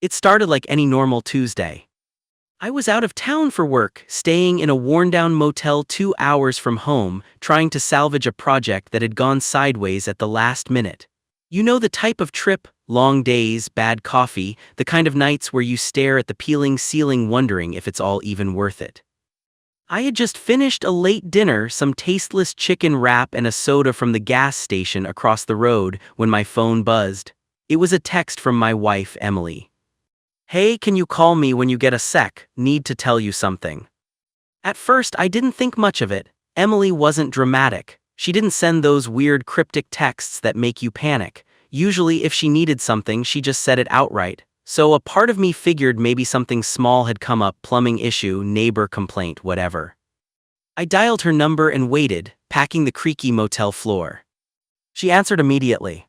It started like any normal Tuesday. I was out of town for work, staying in a worn-down motel 2 hours from home, trying to salvage a project that had gone sideways at the last minute. You know the type of trip, long days, bad coffee, the kind of nights where you stare at the peeling ceiling wondering if it's all even worth it. I had just finished a late dinner, some tasteless chicken wrap and a soda from the gas station across the road when my phone buzzed. It was a text from my wife, Emily. "Hey, can you call me when you get a sec? Need to tell you something." At first, I didn't think much of it. Emily wasn't dramatic. She didn't send those weird cryptic texts that make you panic. Usually, if she needed something, she just said it outright. So a part of me figured maybe something small had come up, plumbing issue, neighbor complaint, whatever. I dialed her number and waited, packing the creaky motel floor. She answered immediately.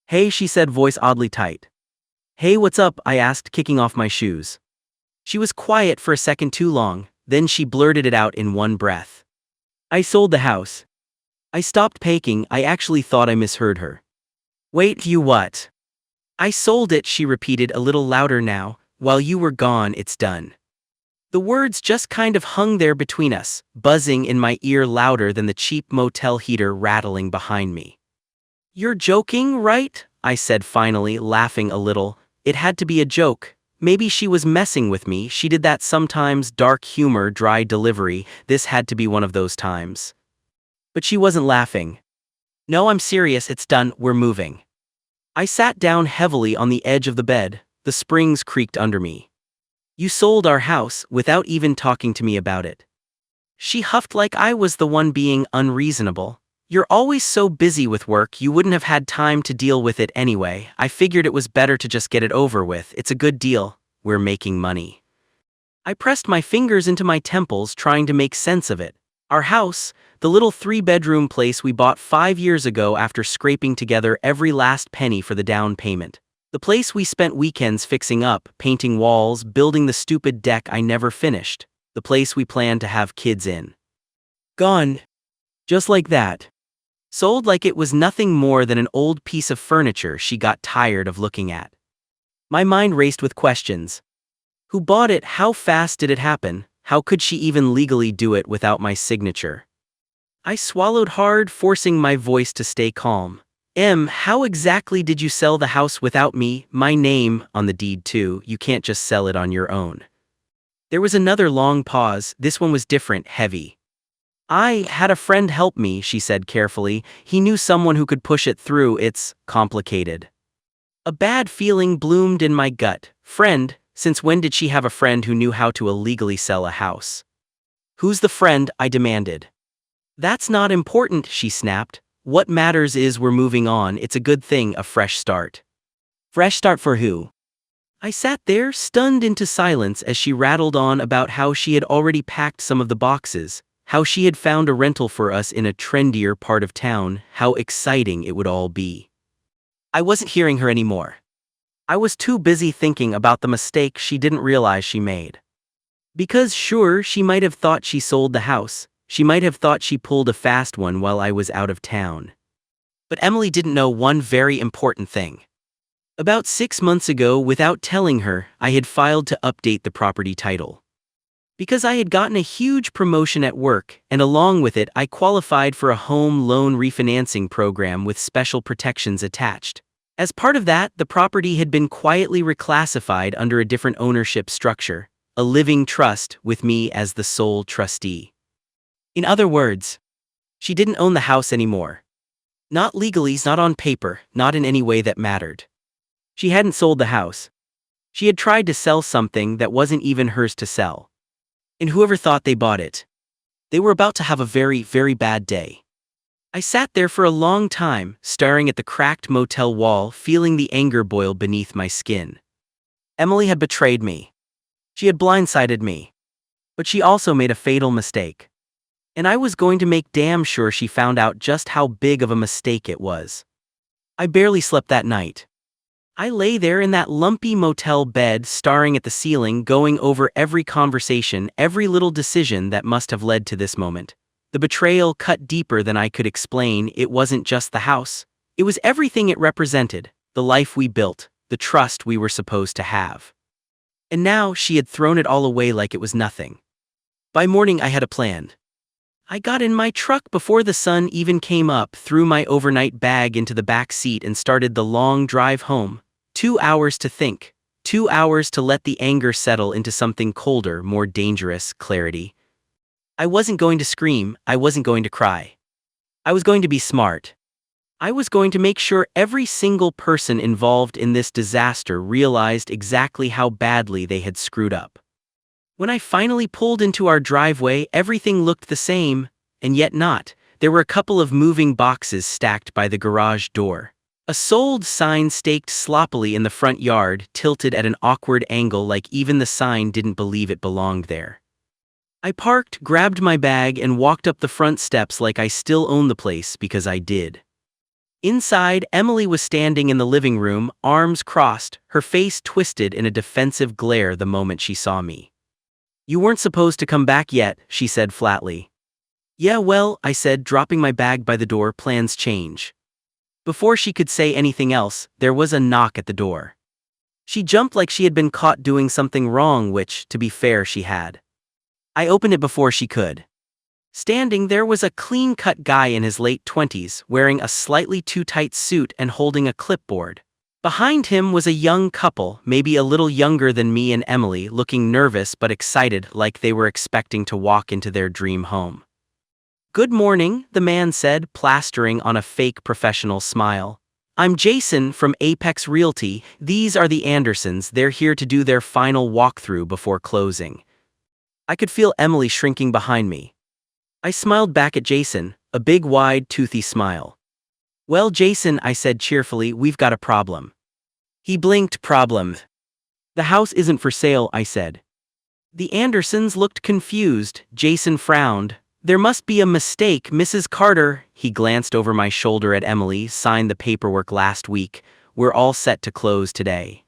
"Hey," she said, voice oddly tight. "Hey, what's up?" I asked, kicking off my shoes. She was quiet for a second too long, then she blurted it out in one breath. "I sold the house." I stopped packing. I actually thought I misheard her. "Wait, you what?" "I sold it," she repeated a little louder now. "While you were gone, it's done." The words just kind of hung there between us, buzzing in my ear louder than the cheap motel heater rattling behind me. "You're joking, right?" I said finally, laughing a little. It had to be a joke. Maybe she was messing with me. She did that sometimes, dark humor, dry delivery. This had to be one of those times. But she wasn't laughing. "No, I'm serious, it's done, we're moving." I sat down heavily on the edge of the bed. The springs creaked under me. "You sold our house without even talking to me about it." She huffed like I was the one being unreasonable. "You're always so busy with work, you wouldn't have had time to deal with it anyway. I figured it was better to just get it over with. It's a good deal. We're making money." I pressed my fingers into my temples, trying to make sense of it. Our house, the little 3-bedroom place we bought 5 years ago after scraping together every last penny for the down payment. The place we spent weekends fixing up, painting walls, building the stupid deck I never finished. The place we planned to have kids in. Gone. Just like that. Sold like it was nothing more than an old piece of furniture she got tired of looking at. My mind raced with questions. Who bought it? How fast did it happen? How could she even legally do it without my signature? I swallowed hard, forcing my voice to stay calm. How exactly did you sell the house without me? My name on the deed too. You can't just sell it on your own." There was another long pause. This one was different, heavy. "I had a friend help me," she said carefully. "He knew someone who could push it through. It's complicated." A bad feeling bloomed in my gut. Friend? Since when did she have a friend who knew how to illegally sell a house? "Who's the friend?" I demanded. "That's not important," she snapped. "What matters is we're moving on. It's a good thing, a fresh start." Fresh start for who? I sat there, stunned into silence as she rattled on about how she had already packed some of the boxes, how she had found a rental for us in a trendier part of town, how exciting it would all be. I wasn't hearing her anymore. I was too busy thinking about the mistake she didn't realize she made. Because sure, she might have thought she sold the house. She might have thought she pulled a fast one while I was out of town. But Emily didn't know one very important thing. About 6 months ago, without telling her, I had filed to update the property title. Because I had gotten a huge promotion at work, and along with it I qualified for a home loan refinancing program with special protections attached. As part of that, the property had been quietly reclassified under a different ownership structure, a living trust with me as the sole trustee. In other words, she didn't own the house anymore. Not legally, not on paper, not in any way that mattered. She hadn't sold the house. She had tried to sell something that wasn't even hers to sell. And whoever thought they bought it, they were about to have a very, very bad day. I sat there for a long time, staring at the cracked motel wall, feeling the anger boil beneath my skin. Emily had betrayed me. She had blindsided me. But she also made a fatal mistake. And I was going to make damn sure she found out just how big of a mistake it was. I barely slept that night. I lay there in that lumpy motel bed, staring at the ceiling, going over every conversation, every little decision that must have led to this moment. The betrayal cut deeper than I could explain. It wasn't just the house. It was everything it represented, the life we built, the trust we were supposed to have. And now she had thrown it all away like it was nothing. By morning I had a plan. I got in my truck before the sun even came up, threw my overnight bag into the back seat and started the long drive home. 2 hours to think. 2 hours to let the anger settle into something colder, more dangerous, clarity. I wasn't going to scream, I wasn't going to cry. I was going to be smart. I was going to make sure every single person involved in this disaster realized exactly how badly they had screwed up. When I finally pulled into our driveway, everything looked the same, and yet not. There were a couple of moving boxes stacked by the garage door. A sold sign staked sloppily in the front yard, tilted at an awkward angle like even the sign didn't believe it belonged there. I parked, grabbed my bag, and walked up the front steps like I still owned the place, because I did. Inside, Emily was standing in the living room, arms crossed, her face twisted in a defensive glare the moment she saw me. "You weren't supposed to come back yet," she said flatly. "Yeah, well," I said, dropping my bag by the door. "Plans change." Before she could say anything else, there was a knock at the door. She jumped like she had been caught doing something wrong, which, to be fair, she had. I opened it before she could. Standing there was a clean-cut guy in his late 20s, wearing a slightly too tight suit and holding a clipboard. Behind him was a young couple, maybe a little younger than me and Emily, looking nervous but excited, like they were expecting to walk into their dream home. "Good morning," the man said, plastering on a fake professional smile. "I'm Jason from Apex Realty. These are the Andersons. They're here to do their final walkthrough before closing." I could feel Emily shrinking behind me. I smiled back at Jason, a big, wide, toothy smile. "Well, Jason," I said cheerfully, "we've got a problem." He blinked. "Problem?" "The house isn't for sale," I said. The Andersons looked confused. Jason frowned. "There must be a mistake, Mrs. Carter." He glanced over my shoulder at Emily. "Signed the paperwork last week. We're all set to close today."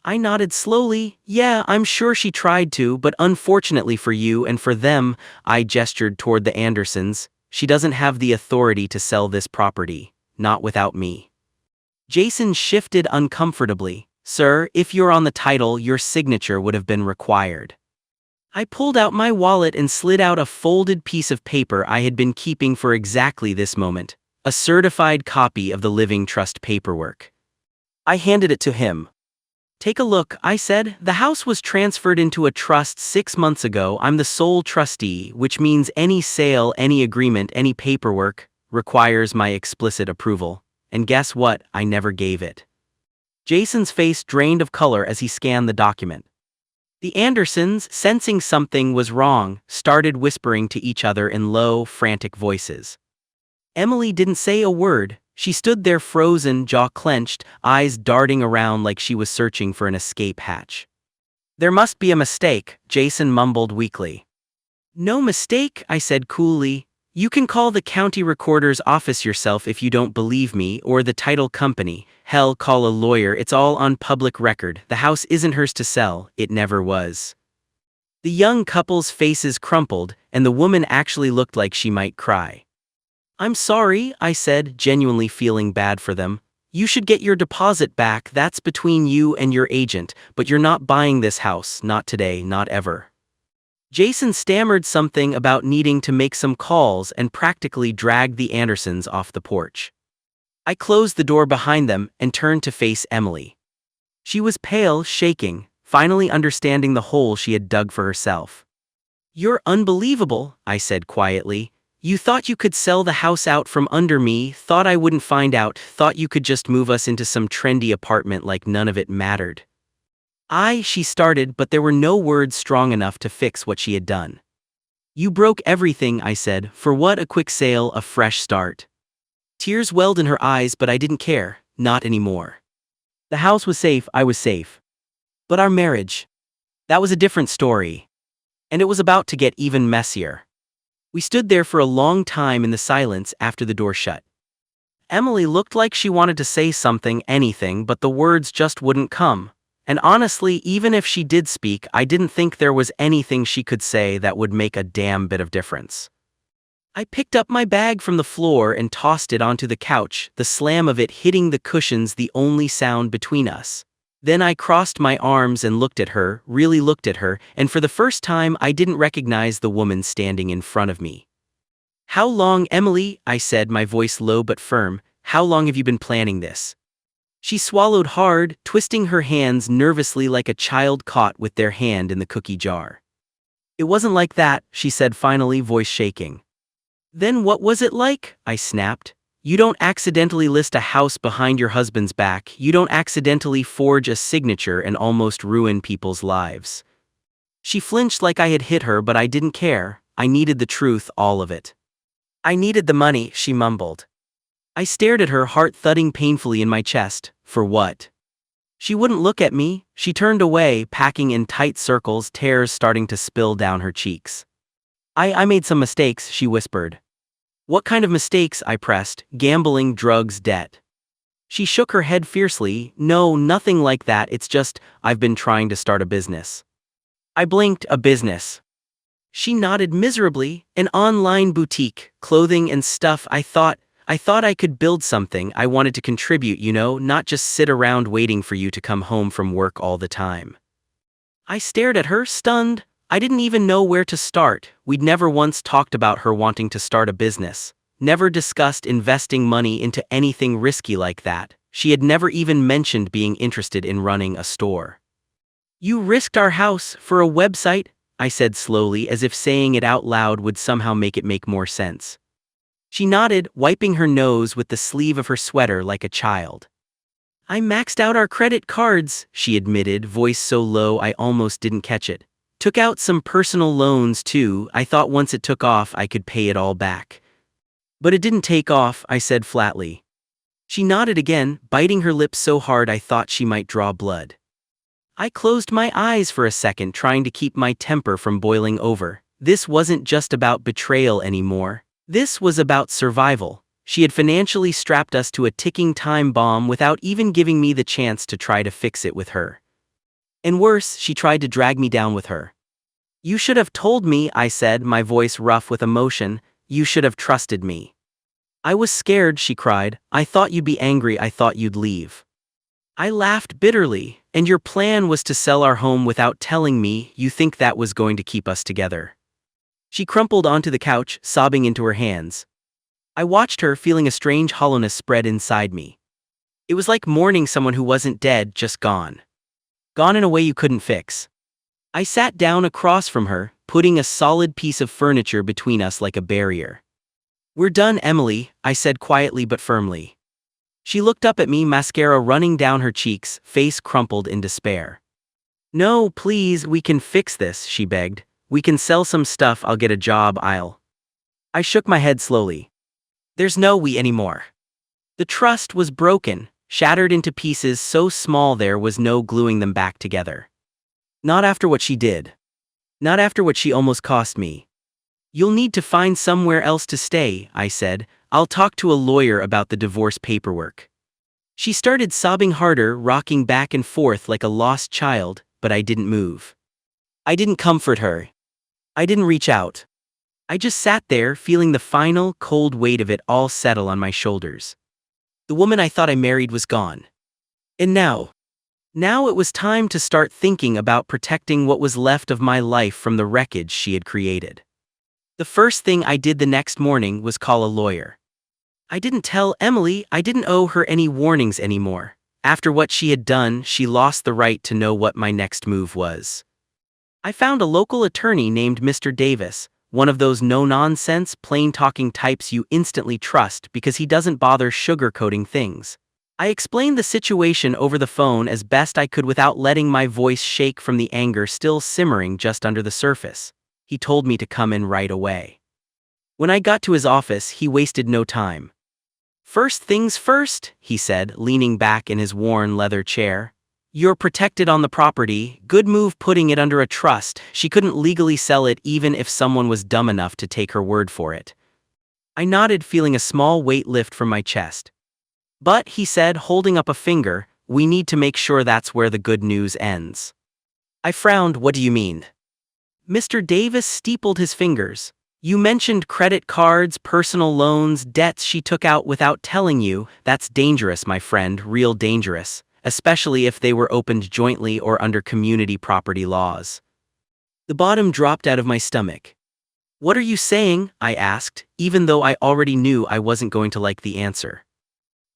I nodded slowly. "Yeah, I'm sure she tried to, but unfortunately for you and for them," I gestured toward the Andersons, "she doesn't have the authority to sell this property, not without me." Jason shifted uncomfortably. "Sir, if you're on the title, your signature would have been required." I pulled out my wallet and slid out a folded piece of paper I had been keeping for exactly this moment, a certified copy of the living trust paperwork. I handed it to him. "Take a look," I said. "The house was transferred into a trust 6 months ago. I'm the sole trustee, which means any sale, any agreement, any paperwork requires my explicit approval. And guess what? I never gave it." Jason's face drained of color as he scanned the document. The Andersons, sensing something was wrong, started whispering to each other in low, frantic voices. Emily didn't say a word. She stood there frozen, jaw clenched, eyes darting around like she was searching for an escape hatch. "There must be a mistake," Jason mumbled weakly. "No mistake," I said coolly. "You can call the county recorder's office yourself if you don't believe me, or the title company. Hell, call a lawyer. It's all on public record. The house isn't hers to sell. It never was." The young couple's faces crumpled, and the woman actually looked like she might cry. "I'm sorry," I said, genuinely feeling bad for them. "You should get your deposit back. That's between you and your agent, but you're not buying this house, not today, not ever." Jason stammered something about needing to make some calls and practically dragged the Andersons off the porch. I closed the door behind them and turned to face Emily. She was pale, shaking, finally understanding the hole she had dug for herself. "You're unbelievable," I said quietly. "You thought you could sell the house out from under me, thought I wouldn't find out, thought you could just move us into some trendy apartment like none of it mattered." She started, but there were no words strong enough to fix what she had done. "You broke everything," I said. "For what? A quick sale, a fresh start?" Tears welled in her eyes, but I didn't care, not anymore. The house was safe, I was safe. But our marriage, that was a different story. And it was about to get even messier. We stood there for a long time in the silence after the door shut. Emily looked like she wanted to say something, anything, but the words just wouldn't come. And honestly, even if she did speak, I didn't think there was anything she could say that would make a damn bit of difference. I picked up my bag from the floor and tossed it onto the couch, the slam of it hitting the cushions the only sound between us. Then I crossed my arms and looked at her, really looked at her, and for the first time I didn't recognize the woman standing in front of me. "How long, Emily?" I said, my voice low but firm. "How long have you been planning this?" She swallowed hard, twisting her hands nervously like a child caught with their hand in the cookie jar. "It wasn't like that," she said finally, voice shaking. "Then what was it like?" I snapped. "You don't accidentally list a house behind your husband's back, you don't accidentally forge a signature and almost ruin people's lives." She flinched like I had hit her, but I didn't care. I needed the truth, all of it. "I needed the money," she mumbled. I stared at her, heart thudding painfully in my chest. "For what?" She wouldn't look at me. She turned away, packing in tight circles, tears starting to spill down her cheeks. I made some mistakes," she whispered. "What kind of mistakes?" I pressed. "Gambling, drugs, debt." She shook her head fiercely. "No, nothing like that, it's just, I've been trying to start a business." I blinked. "A business?" She nodded miserably. "An online boutique, clothing and stuff. I thought I could build something. I wanted to contribute, not just sit around waiting for you to come home from work all the time." I stared at her, stunned. I didn't even know where to start. We'd never once talked about her wanting to start a business, never discussed investing money into anything risky like that. She had never even mentioned being interested in running a store. "You risked our house for a website?" I said slowly, as if saying it out loud would somehow make it make more sense. She nodded, wiping her nose with the sleeve of her sweater like a child. "I maxed out our credit cards," she admitted, voice so low I almost didn't catch it. "Took out some personal loans too. I thought once it took off I could pay it all back." "But it didn't take off," I said flatly. She nodded again, biting her lips so hard I thought she might draw blood. I closed my eyes for a second, trying to keep my temper from boiling over. This wasn't just about betrayal anymore. This was about survival. She had financially strapped us to a ticking time bomb without even giving me the chance to try to fix it with her. And worse, she tried to drag me down with her. "You should have told me," I said, my voice rough with emotion. "You should have trusted me." "I was scared," she cried. "I thought you'd be angry, I thought you'd leave." I laughed bitterly. "And your plan was to sell our home without telling me? You think that was going to keep us together?" She crumpled onto the couch, sobbing into her hands. I watched her, feeling a strange hollowness spread inside me. It was like mourning someone who wasn't dead, just gone. Gone in a way you couldn't fix. I sat down across from her, putting a solid piece of furniture between us like a barrier. "We're done, Emily," I said quietly but firmly. She looked up at me, mascara running down her cheeks, face crumpled in despair. "No, please, we can fix this," she begged. "We can sell some stuff, I'll get a job, I shook my head slowly. "There's no we anymore." The trust was broken, shattered into pieces so small there was no gluing them back together. Not after what she did. Not after what she almost cost me. "You'll need to find somewhere else to stay," I said. "I'll talk to a lawyer about the divorce paperwork." She started sobbing harder, rocking back and forth like a lost child, but I didn't move. I didn't comfort her. I didn't reach out. I just sat there, feeling the final, cold weight of it all settle on my shoulders. The woman I thought I married was gone. And now it was time to start thinking about protecting what was left of my life from the wreckage she had created. The first thing I did the next morning was call a lawyer. I didn't tell Emily I didn't owe her any warnings anymore. After what she had done, she lost the right to know what my next move was. I found a local attorney named Mr. Davis, one of those no-nonsense, plain-talking types you instantly trust because he doesn't bother sugarcoating things. I explained the situation over the phone as best I could without letting my voice shake from the anger still simmering just under the surface. He told me to come in right away. When I got to his office, he wasted no time. "First things first," he said, leaning back in his worn leather chair. "You're protected on the property. Good move putting it under a trust. She couldn't legally sell it even if someone was dumb enough to take her word for it." I nodded, feeling a small weight lift from my chest. "But," he said, holding up a finger, "we need to make sure that's where the good news ends." I frowned. "What do you mean?" Mr. Davis steepled his fingers. You mentioned credit cards, personal loans, debts she took out without telling you. That's dangerous, my friend, real dangerous, especially if they were opened jointly or under community property laws. The bottom dropped out of my stomach. What are you saying? I asked, even though I already knew I wasn't going to like the answer.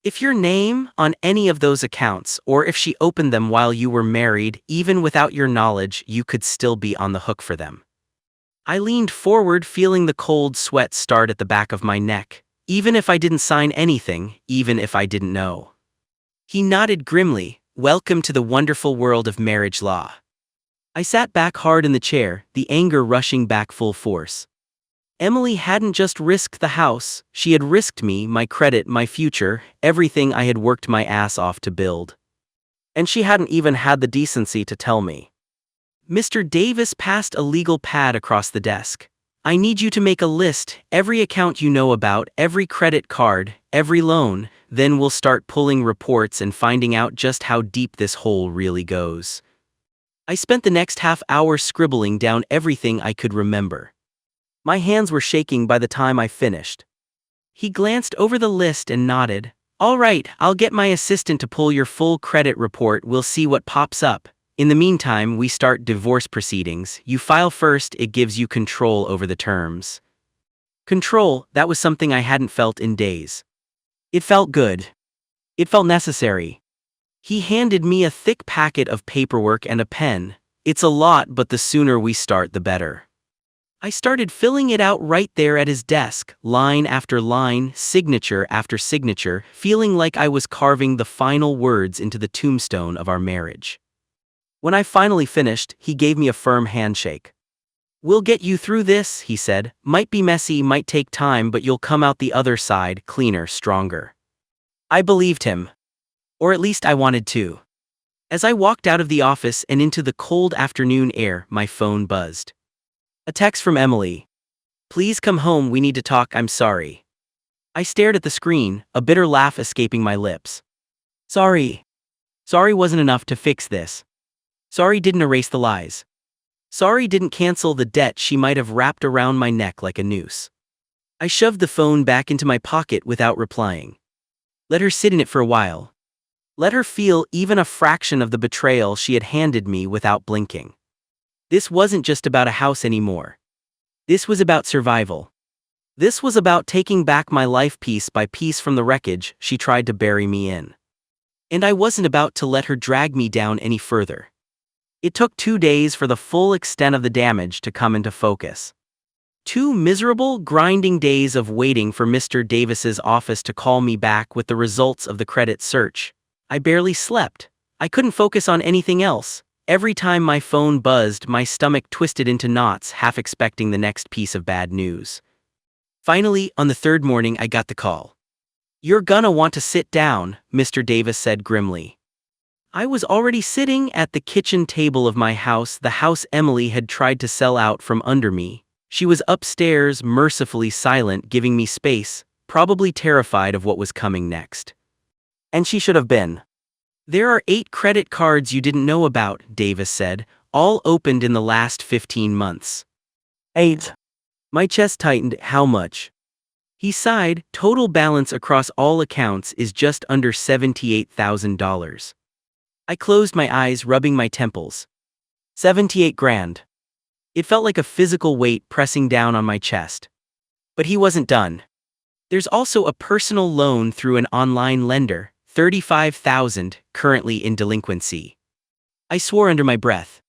If your name on any of those accounts, or if she opened them while you were married, even without your knowledge, you could still be on the hook for them. I leaned forward, feeling the cold sweat start at the back of my neck, even if I didn't sign anything, even if I didn't know. He nodded grimly. Welcome to the wonderful world of marriage law. I sat back hard in the chair, the anger rushing back full force. Emily hadn't just risked the house, she had risked me, my credit, my future, everything I had worked my ass off to build. And she hadn't even had the decency to tell me. Mr. Davis passed a legal pad across the desk. I need you to make a list, every account you know about, every credit card, every loan, then we'll start pulling reports and finding out just how deep this hole really goes. I spent the next half hour scribbling down everything I could remember. My hands were shaking by the time I finished. He glanced over the list and nodded. All right, I'll get my assistant to pull your full credit report, we'll see what pops up. In the meantime, we start divorce proceedings. You file first, it gives you control over the terms. Control, that was something I hadn't felt in days. It felt good. It felt necessary. He handed me a thick packet of paperwork and a pen. It's a lot, but the sooner we start, the better. I started filling it out right there at his desk, line after line, signature after signature, feeling like I was carving the final words into the tombstone of our marriage. When I finally finished, he gave me a firm handshake. We'll get you through this, he said. Might be messy, might take time, but you'll come out the other side, cleaner, stronger. I believed him. Or at least I wanted to. As I walked out of the office and into the cold afternoon air, my phone buzzed. A text from Emily. Please come home, we need to talk, I'm sorry. I stared at the screen, a bitter laugh escaping my lips. Sorry. Sorry wasn't enough to fix this. Sorry didn't erase the lies. Sorry didn't cancel the debt she might have wrapped around my neck like a noose. I shoved the phone back into my pocket without replying. Let her sit in it for a while. Let her feel even a fraction of the betrayal she had handed me without blinking. This wasn't just about a house anymore. This was about survival. This was about taking back my life piece by piece from the wreckage she tried to bury me in. And I wasn't about to let her drag me down any further. It took 2 days for the full extent of the damage to come into focus. 2 miserable, grinding days of waiting for Mr. Davis's office to call me back with the results of the credit search. I barely slept. I couldn't focus on anything else. Every time my phone buzzed, my stomach twisted into knots, half expecting the next piece of bad news. Finally, on the 3rd morning, I got the call. You're gonna want to sit down, Mr. Davis said grimly. I was already sitting at the kitchen table of my house, the house Emily had tried to sell out from under me. She was upstairs, mercifully silent, giving me space, probably terrified of what was coming next. And she should have been. There are 8 credit cards you didn't know about, Davis said, all opened in the last 15 months. 8. My chest tightened. How much? He sighed. Total balance across all accounts is just under $78,000. I closed my eyes, rubbing my temples. 78 grand. It felt like a physical weight pressing down on my chest. But he wasn't done. There's also a personal loan through an online lender, $35,000, currently in delinquency. I swore under my breath.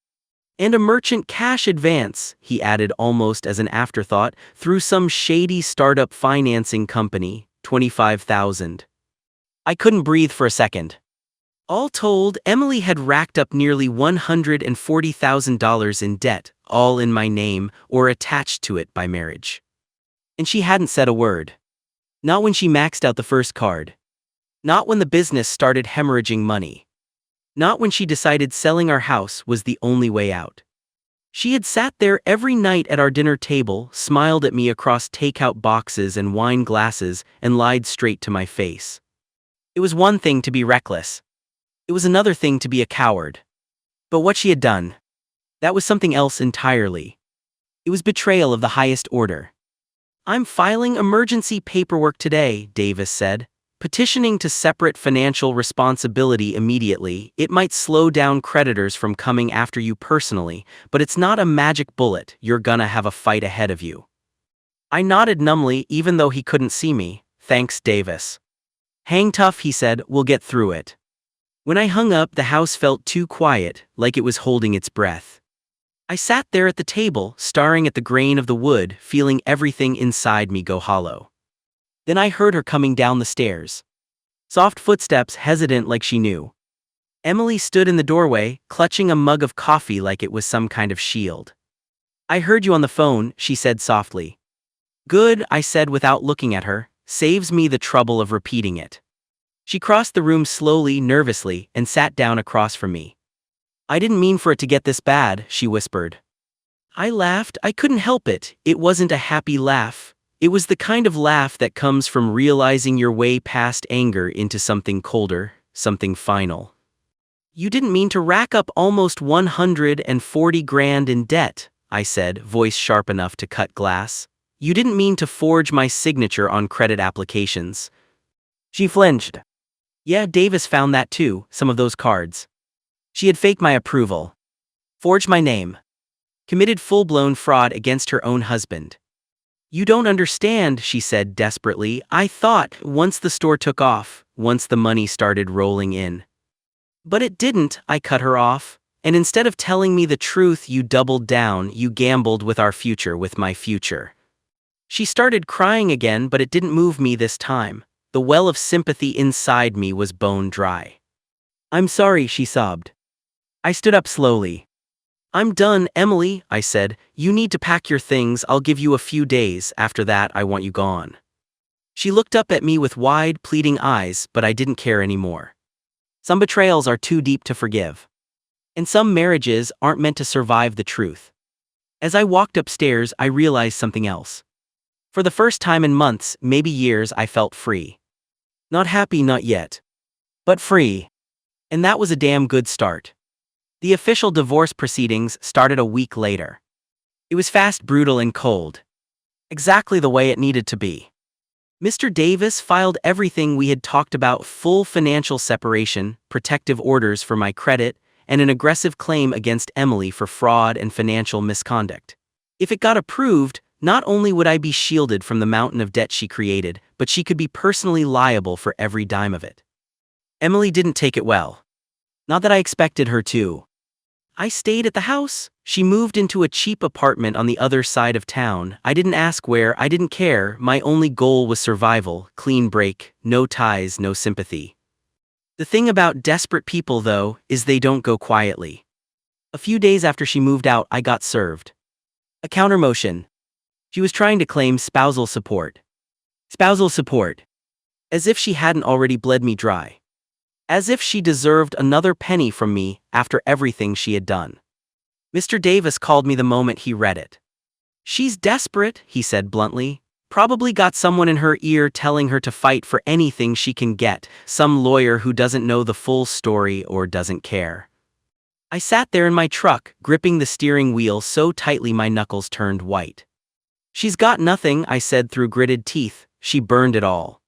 And a merchant cash advance, he added almost as an afterthought, through some shady startup financing company, $25,000. I couldn't breathe for a second. All told, Emily had racked up nearly $140,000 in debt, all in my name or attached to it by marriage. And she hadn't said a word. Not when she maxed out the first card. Not when the business started hemorrhaging money. Not when she decided selling our house was the only way out. She had sat there every night at our dinner table, smiled at me across takeout boxes and wine glasses, and lied straight to my face. It was one thing to be reckless. It was another thing to be a coward. But what she had done, that was something else entirely. It was betrayal of the highest order. I'm filing emergency paperwork today, Davis said. Petitioning to separate financial responsibility immediately. It might slow down creditors from coming after you personally, but it's not a magic bullet. You're gonna have a fight ahead of you. I nodded numbly even though he couldn't see me. Thanks, Davis. Hang tough, he said, we'll get through it. When I hung up, the house felt too quiet, like it was holding its breath. I sat there at the table, staring at the grain of the wood, feeling everything inside me go hollow. Then I heard her coming down the stairs. Soft footsteps, hesitant like she knew. Emily stood in the doorway, clutching a mug of coffee like it was some kind of shield. I heard you on the phone, she said softly. Good, I said without looking at her. Saves me the trouble of repeating it. She crossed the room slowly, nervously, and sat down across from me. I didn't mean for it to get this bad, she whispered. I laughed. I couldn't help it. It wasn't a happy laugh. It was the kind of laugh that comes from realizing your way past anger into something colder, something final. You didn't mean to rack up almost 140 grand in debt, I said, voice sharp enough to cut glass. You didn't mean to forge my signature on credit applications. She flinched. Yeah, Davis found that too, some of those cards. She had faked my approval. Forged my name. Committed full-blown fraud against her own husband. You don't understand, she said desperately. I thought, once the store took off, once the money started rolling in. But it didn't, I cut her off. And instead of telling me the truth, you doubled down, you gambled with our future, with my future. She started crying again, but it didn't move me this time. The well of sympathy inside me was bone dry. I'm sorry, she sobbed. I stood up slowly. I'm done, Emily, I said. You need to pack your things. I'll give you a few days. After that, I want you gone. She looked up at me with wide, pleading eyes, but I didn't care anymore. Some betrayals are too deep to forgive. And some marriages aren't meant to survive the truth. As I walked upstairs, I realized something else. For the first time in months, maybe years, I felt free. Not happy, not yet. But free. And that was a damn good start. The official divorce proceedings started a week later. It was fast, brutal, and cold. Exactly the way it needed to be. Mr. Davis filed everything we had talked about: full financial separation, protective orders for my credit, and an aggressive claim against Emily for fraud and financial misconduct. If it got approved, not only would I be shielded from the mountain of debt she created, but she could be personally liable for every dime of it. Emily didn't take it well. Not that I expected her to. I stayed at the house. She moved into a cheap apartment on the other side of town. I didn't ask where, I didn't care. My only goal was survival, clean break, no ties, no sympathy. The thing about desperate people, though, is they don't go quietly. A few days after she moved out, I got served a counter motion. She was trying to claim spousal support. Spousal support. As if she hadn't already bled me dry. As if she deserved another penny from me after everything she had done. Mr. Davis called me the moment he read it. She's desperate, he said bluntly. Probably got someone in her ear telling her to fight for anything she can get, some lawyer who doesn't know the full story or doesn't care. I sat there in my truck, gripping the steering wheel so tightly my knuckles turned white. She's got nothing, I said through gritted teeth. She burned it all.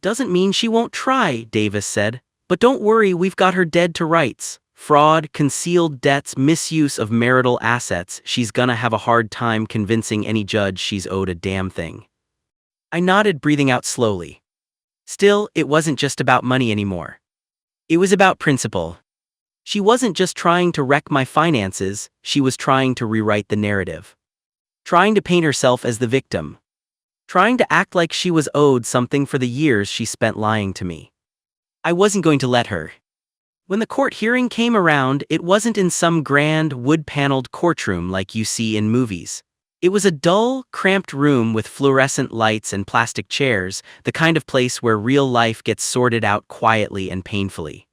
Doesn't mean she won't try, Davis said. But don't worry, we've got her dead to rights. Fraud, concealed debts, misuse of marital assets. She's gonna have a hard time convincing any judge she's owed a damn thing. I nodded, breathing out slowly. Still, it wasn't just about money anymore. It was about principle. She wasn't just trying to wreck my finances, she was trying to rewrite the narrative. Trying to paint herself as the victim. Trying to act like she was owed something for the years she spent lying to me. I wasn't going to let her. When the court hearing came around, it wasn't in some grand, wood-paneled courtroom like you see in movies. It was a dull, cramped room with fluorescent lights and plastic chairs, the kind of place where real life gets sorted out quietly and painfully.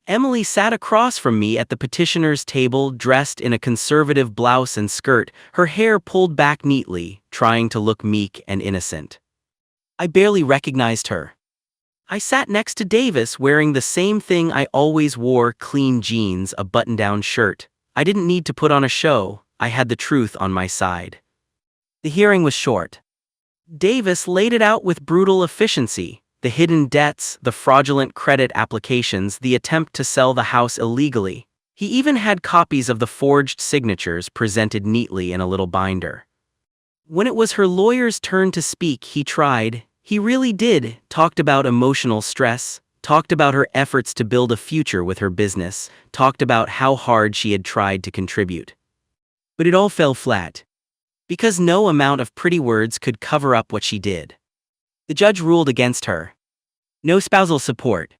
Emily sat across from me at the petitioner's table, dressed in a conservative blouse and skirt, her hair pulled back neatly, trying to look meek and innocent. I barely recognized her. I sat next to Davis, wearing the same thing I always wore: clean jeans, a button-down shirt. I didn't need to put on a show, I had the truth on my side. The hearing was short. Davis laid it out with brutal efficiency: the hidden debts, the fraudulent credit applications, the attempt to sell the house illegally. He even had copies of the forged signatures presented neatly in a little binder. When it was her lawyer's turn to speak, he really did, talked about emotional stress, talked about her efforts to build a future with her business, talked about how hard she had tried to contribute. But it all fell flat. Because no amount of pretty words could cover up what she did. The judge ruled against her. No spousal support.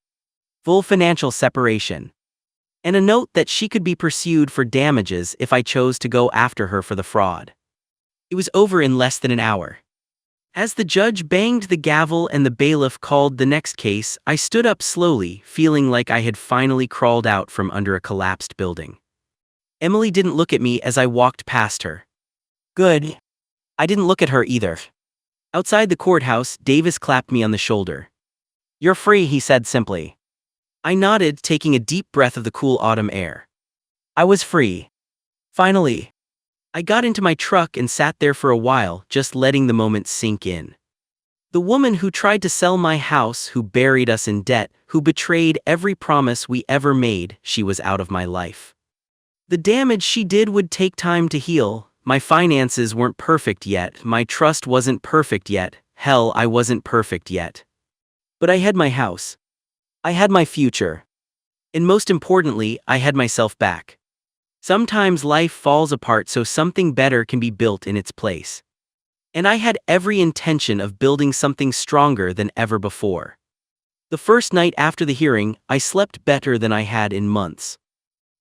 Full financial separation. And a note that she could be pursued for damages if I chose to go after her for the fraud. It was over in less than an hour. As the judge banged the gavel and the bailiff called the next case, I stood up slowly, feeling like I had finally crawled out from under a collapsed building. Emily didn't look at me as I walked past her. Good. I didn't look at her either. Outside the courthouse, Davis clapped me on the shoulder. "You're free," he said simply. I nodded, taking a deep breath of the cool autumn air. I was free. Finally. I got into my truck and sat there for a while, just letting the moment sink in. The woman who tried to sell my house, who buried us in debt, who betrayed every promise we ever made, she was out of my life. The damage she did would take time to heal. My finances weren't perfect yet, my trust wasn't perfect yet, hell, I wasn't perfect yet. But I had my house. I had my future. And most importantly, I had myself back. Sometimes life falls apart so something better can be built in its place. And I had every intention of building something stronger than ever before. The first night after the hearing, I slept better than I had in months.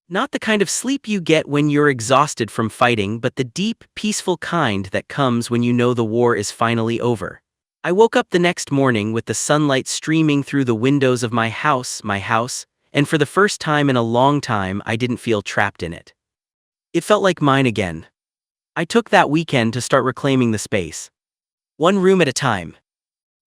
Not the kind of sleep you get when you're exhausted from fighting, but the deep, peaceful kind that comes when you know the war is finally over. I woke up the next morning with the sunlight streaming through the windows of my house, and for the first time in a long time, I didn't feel trapped in it. It felt like mine again. I took that weekend to start reclaiming the space. One room at a time.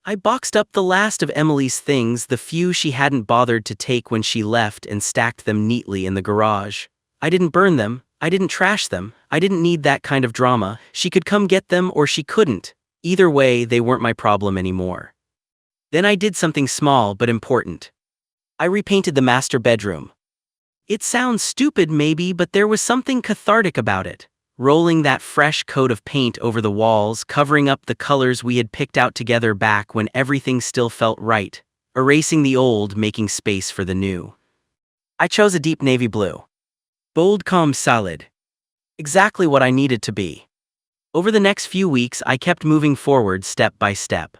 I boxed up the last of Emily's things, the few she hadn't bothered to take when she left, and stacked them neatly in the garage. I didn't burn them, I didn't trash them, I didn't need that kind of drama. She could come get them or she couldn't. Either way, they weren't my problem anymore. Then I did something small but important. I repainted the master bedroom. It sounds stupid maybe, but there was something cathartic about it. Rolling that fresh coat of paint over the walls, covering up the colors we had picked out together back when everything still felt right. Erasing the old, making space for the new. I chose a deep navy blue. Bold, calm, solid. Exactly what I needed to be. Over the next few weeks, I kept moving forward step by step.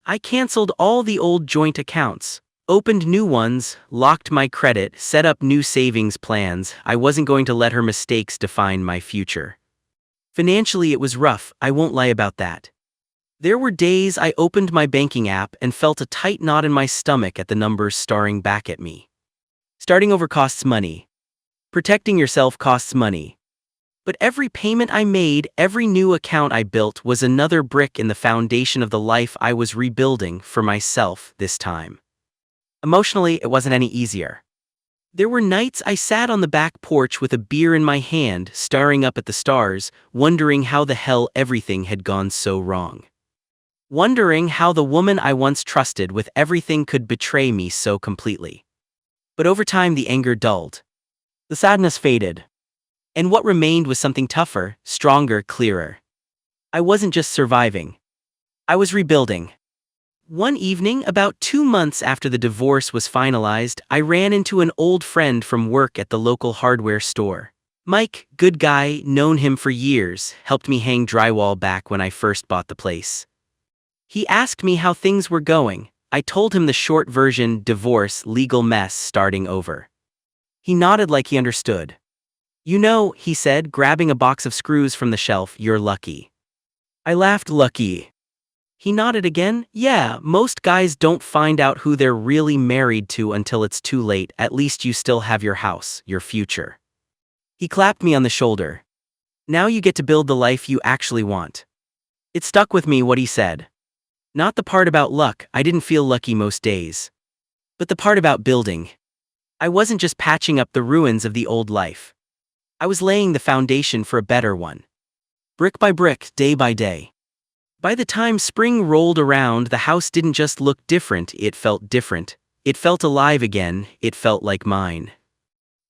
I canceled all the old joint accounts. Opened new ones, locked my credit, set up new savings plans. I wasn't going to let her mistakes define my future. Financially, it was rough, I won't lie about that. There were days I opened my banking app and felt a tight knot in my stomach at the numbers staring back at me. Starting over costs money. Protecting yourself costs money. But every payment I made, every new account I built was another brick in the foundation of the life I was rebuilding for myself this time. Emotionally, it wasn't any easier. There were nights I sat on the back porch with a beer in my hand, staring up at the stars, wondering how the hell everything had gone so wrong. Wondering how the woman I once trusted with everything could betray me so completely. But over time the anger dulled. The sadness faded. And what remained was something tougher, stronger, clearer. I wasn't just surviving. I was rebuilding. One evening, about 2 months after the divorce was finalized, I ran into an old friend from work at the local hardware store. Mike, good guy, known him for years, helped me hang drywall back when I first bought the place. He asked me how things were going. I told him the short version: divorce, legal mess, starting over. He nodded like he understood. "You know," he said, grabbing a box of screws from the shelf, "you're lucky." I laughed. Lucky? He nodded again. "Yeah, most guys don't find out who they're really married to until it's too late. At least you still have your house, your future." He clapped me on the shoulder. "Now you get to build the life you actually want." It stuck with me what he said. Not the part about luck, I didn't feel lucky most days. But the part about building. I wasn't just patching up the ruins of the old life. I was laying the foundation for a better one. Brick by brick, day by day. By the time spring rolled around, the house didn't just look different, it felt different. It felt alive again, it felt like mine.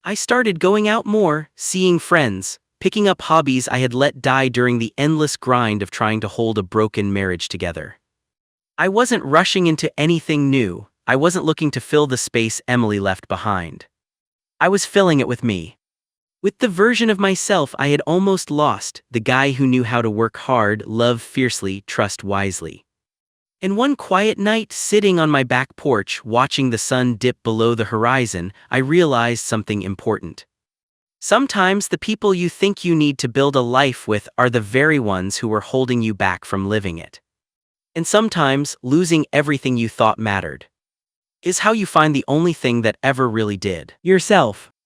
I started going out more, seeing friends, picking up hobbies I had let die during the endless grind of trying to hold a broken marriage together. I wasn't rushing into anything new, I wasn't looking to fill the space Emily left behind. I was filling it with me. With the version of myself I had almost lost, the guy who knew how to work hard, love fiercely, trust wisely. And one quiet night, sitting on my back porch, watching the sun dip below the horizon, I realized something important. Sometimes the people you think you need to build a life with are the very ones who are holding you back from living it. And sometimes, losing everything you thought mattered is how you find the only thing that ever really did. Yourself.